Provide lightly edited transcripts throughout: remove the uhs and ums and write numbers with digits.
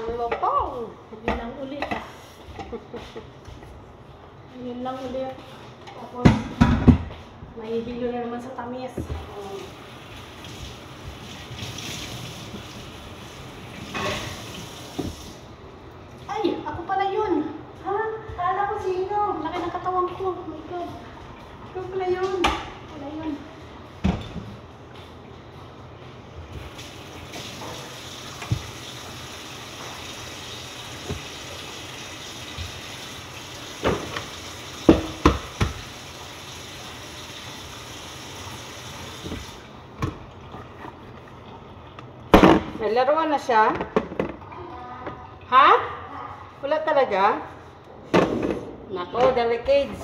Ang lupong. Yun lang ulit. Yun lang ulit. Tapos, mahihilo na naman sa tamis. Ay, ako pala yun. Ha? Kala ko sino? Laki ng katawan ko. Oh my God. Ako pala yun. Pala yun. May laruan na siya? Ha? Wala talaga? Nako, delicates.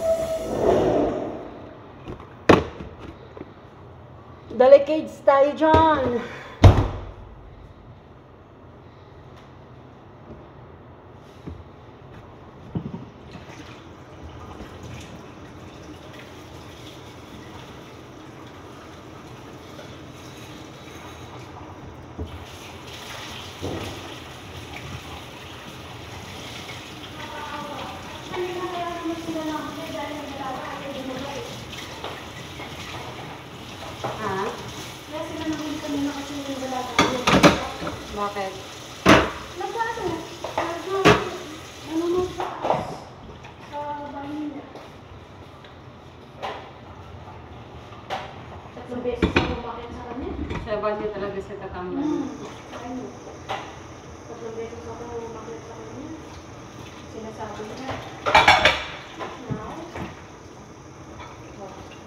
Delicates tayo dyan. Ha? Kaya sila naman kanina kasi yung dalaga. Bakit? Nagkano? Nanonood sa bahay nila. 3 beses ako umakit sa kanya. Siya ba niya talaga siya tatambal? Ayun. 3 beses ako umakit sa kanya. Sinasabi niya.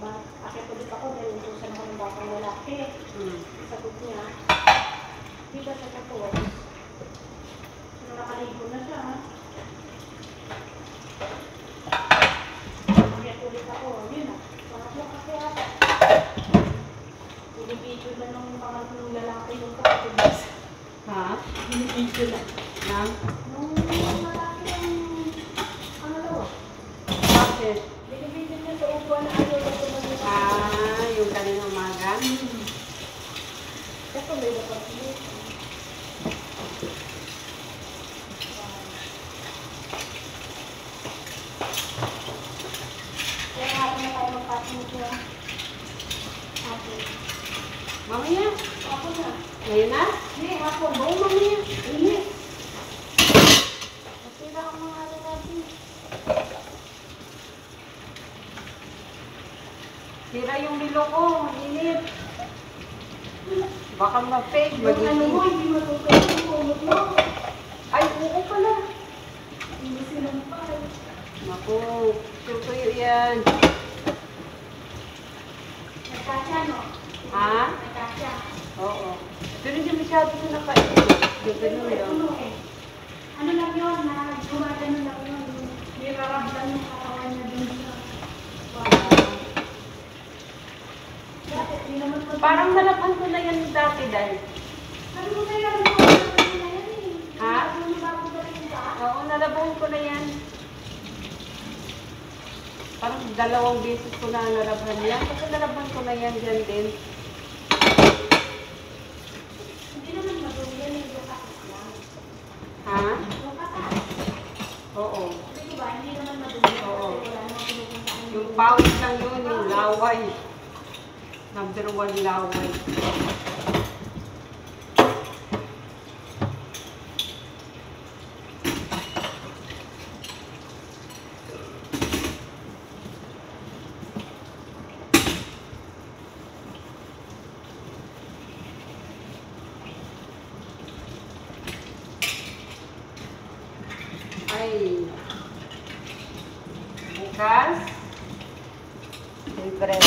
Now, akit ulit ako dahil utusan ako ng batang lalaki. Sagot niya, di ba siya tapos? Nung nakaligo na siya, akit ulit ako. Yun na, pangatlo kasi ata. Binibidyo na nung pangatlong lalaki yung kapatid. Ha? Binibidyo na. Na? Nung lalaki yung pangalawa. Bakit? Binibidyo niya sa upuan na ayaw na tumalit. Ah, yung kanina umaga? Ito may dapat ulit. Kaya harap na tayo magpatin ko. Ako. Mamaya? Ako na. Ngayon na? Hindi, ako. Bawang mamaya. Hindi. Masira ang mga ano natin. Sira yung relo ko. Init. Baka mag-fake. Yung ano mo, hindi matutuwa yung kumot mo. Ay, oo pala. Hindi sinampay. Naku, tutuyo yan. Nagkasya, no? Ha? Nagkasya. Oo. Pero hindi masyado siya nakain. Yung ganun yun. Ano lang yun, na gumagano lang yun. Niraramdam yung katawan niya dun sa... Bakit? Di naman ko... Parang nalapan ko na yan dati dahil. Sabi mo kaya lang ko na yan eh. Ha? Ano yung bago galing ka? Oo, nalaban ko na yan. Parang 2 beses ko na nalaban yan. Kasi nalaban ko na yan dyan din. Hindi naman madumi yan yung lukakas lang. Ha? Lukakas. Oo. Hindi ba? Hindi naman madumi. Oo. Kasi wala namang pinupunta ang Yung pawis lang yun, yung laway. Number 1 laway. Ay, bukas, siyempre,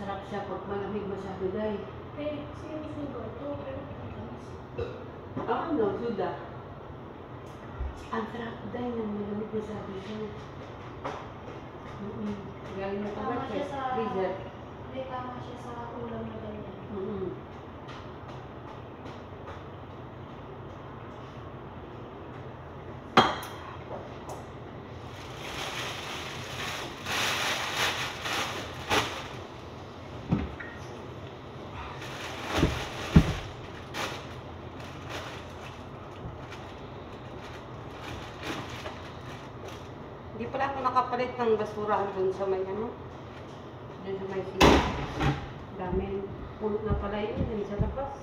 masarap siya pag malamig masyado dahil. Eh, siya sugar to, pero matamis. Ano, suda. Ang sarap dahil nang malamig masyado siya. Galing na Tama pagkat siya sa... freezer. Hindi, tama siya sa ulam na ganyan. Hindi pala ako nakapalit ng basura doon sa may ano. Doon sa may sila. Dami. Pulot na pala yun. Doon sa labas.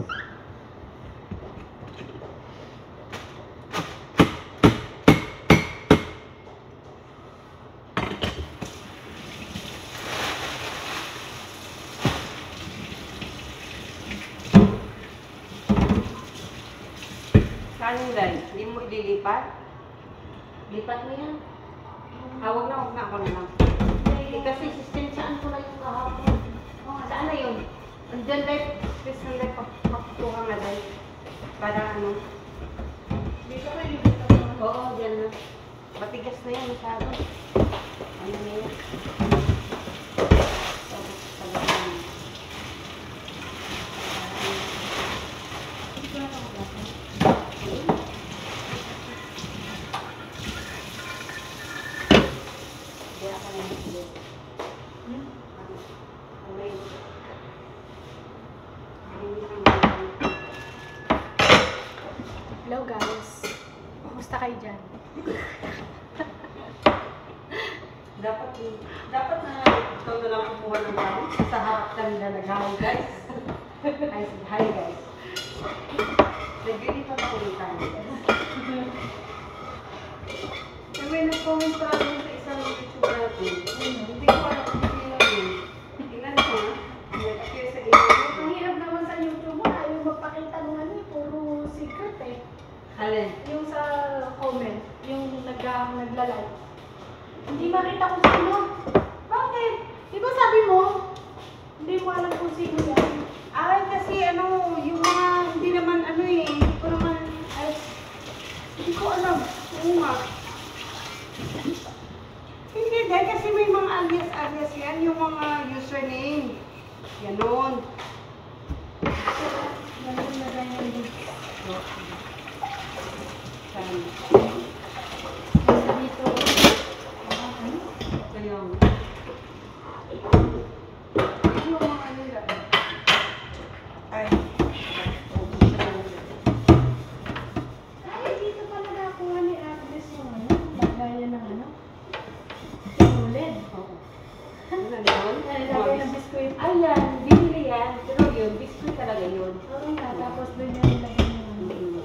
Saan yung guys? Hindi mo ililipat? Lipat mo yan. Huwag na ako na lang. Eh, kasi sistensyahan ko na yung kahapon. Saan na yun? Andyan live. Please na live. Pakukuha nga live. Para ano. Dito kayo dito naman. Oo, dyan na. Matigas na yan masyado. Ano na yan? Tapos talaga. Dito na ako dapat. Kaya ka na dito. Hello guys. Kumusta kayo dyan? Dapat na ikaw na lang kumuha ng gamit. Sa harap kami na nag-hi guys. I said hi guys. Naglilipat ako ng tayo guys. May nag-comment pa rin sa isang YouTube natin. Hindi ko alam kung sino yun. Tingnan ko ha. Nag-appear sa email. Ang hirap naman sa YouTube mo, ayaw magpakita ng ano eh, puro secret eh. Alin? Yung sa comment, yung nagla-live. Hindi makita kung sino. Bakit? Di ba sabi mo, hindi mo alam kung sino yan? Ay, kasi ano, yung mga, hindi naman ano eh, hindi ko naman, ay, hindi ko alam. Oo nga. Hindi, dahil kasi may mga alias yan, yung mga username. Ganon. Ganun na ganyan din. Saan? Basta dito, ano? Ayun. Yung mga nila. Ay. Ay, dito pala nakuha ni Agnes yung ano, bagaya ng ano. Yung ulit. Oo. Ano na yun? Nalagay ng biskuit. Ayan, binili yan. Pero yun, biscuit talaga yun. Oo nga, tapos doon yung nilagay ng ano.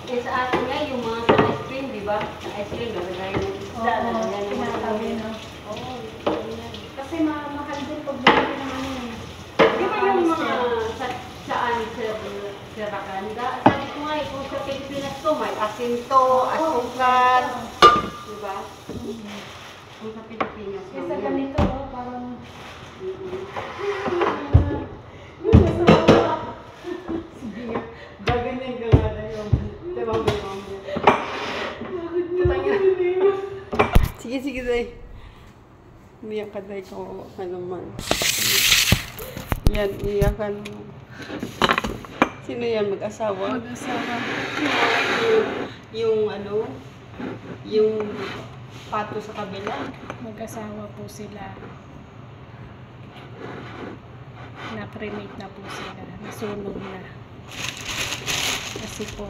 Eh sa atin nga, yung mga sa ice cream, di ba? Sa ice cream, nalagay ng isda, nalagay ng mga tinatabi, no? Oo, yan. Kasi mahal din pag bumili ng ano eh. Di ba yung mga saan sa Rakanda? Sabi ko nga, kung sa Pilipinas to, may asinto, asukal. Di ba? Kung sa Pilipinas. Kasi sa ganito, oh, parang... Sige, gaganyan ka nga na yung. Diba, may mamaya. Sige, sige, day. Umiyak ka, day. Kawawa ka naman. Yan, iyakan mo. Sino yan? Mag-asawa? Mag-asawa. Yung ano? Yung pato sa kabila. Mag-asawa po sila. Na-cremate na po sila. Nasunog na. Kasi po,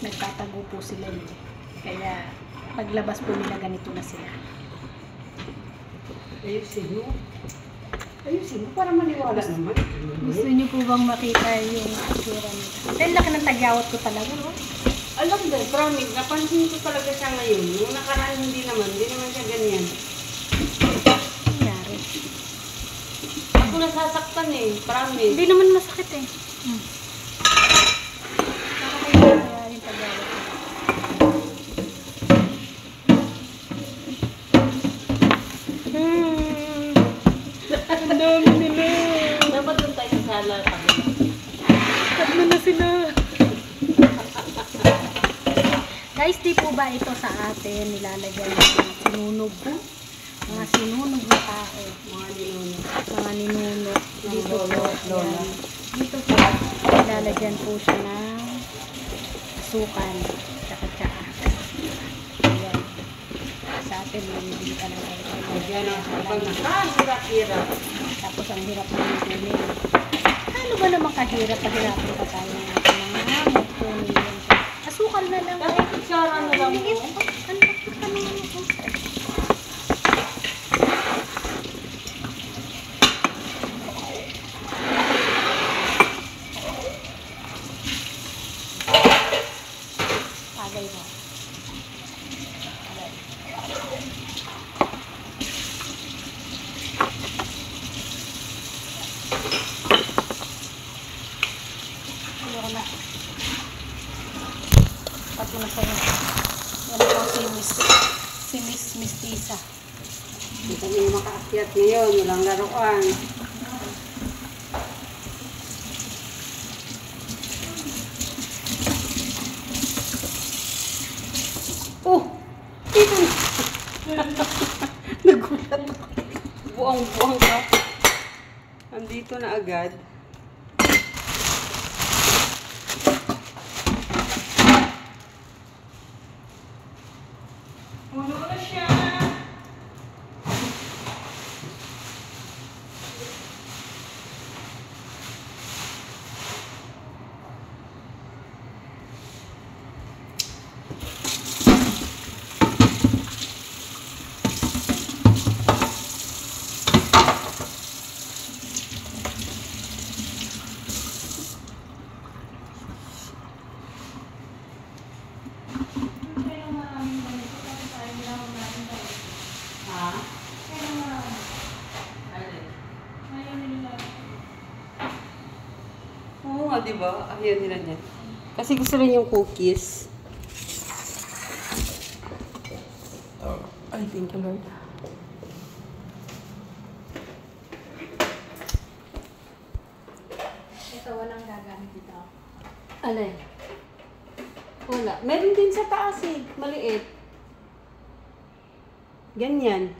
nagtatago po sila eh. Kaya, paglabas po nila ganito na sila. Ayusin mo. Ayusin mo para maniwala naman. Gusto niyo po bang makita yung itsura nila? Dahil laki ng tagyawat ko talaga, no? Alam mo, promise, napansin ko talaga siya ngayon. Nung nakaraan hindi naman siya ganyan. Nangyari. Ako nasasaktan eh, promise. Hindi naman masakit eh. Nakakaya kaya yung tagyawat ko. sila. Guys, di po ba ito sa atin nilalagyan ng sinunog po? Mga sinunog na tao. Mga ninuno. Mga ninuno. Dito po. Lola. Ayan. Dito po, nilalagyan po siya ng sukan. Tsaka-tsaka. Ayan. Sa atin, hindi ka na Yan ang pag nakahirap-hirap. tapos ang hirap na magkunin. Ano ba naman kahirap? Pahirapan pa tayo ng ating mga magkunin yan siya. Asukal na lang. Kahit kutsara na lang Liit. po. Ano ako? Agay mo. Agay. Ayoko na. Pati na sa'yo. Yan po si Miss Mistisa. Hindi kami makaakyat ngayon. Walang laruan. Oh! Dito na. Nagulat ako. Buang-buang ka. Andito na agad. Ulo ko na siya. Ha? Oo nga, diba? Ayaw nila niyan. Kasi gusto rin yung cookies. Ay, thank you, Lord. Ito, walang gagamit dito. Alay? Wala. Meron din sa taas eh. Maliit. Ganyan.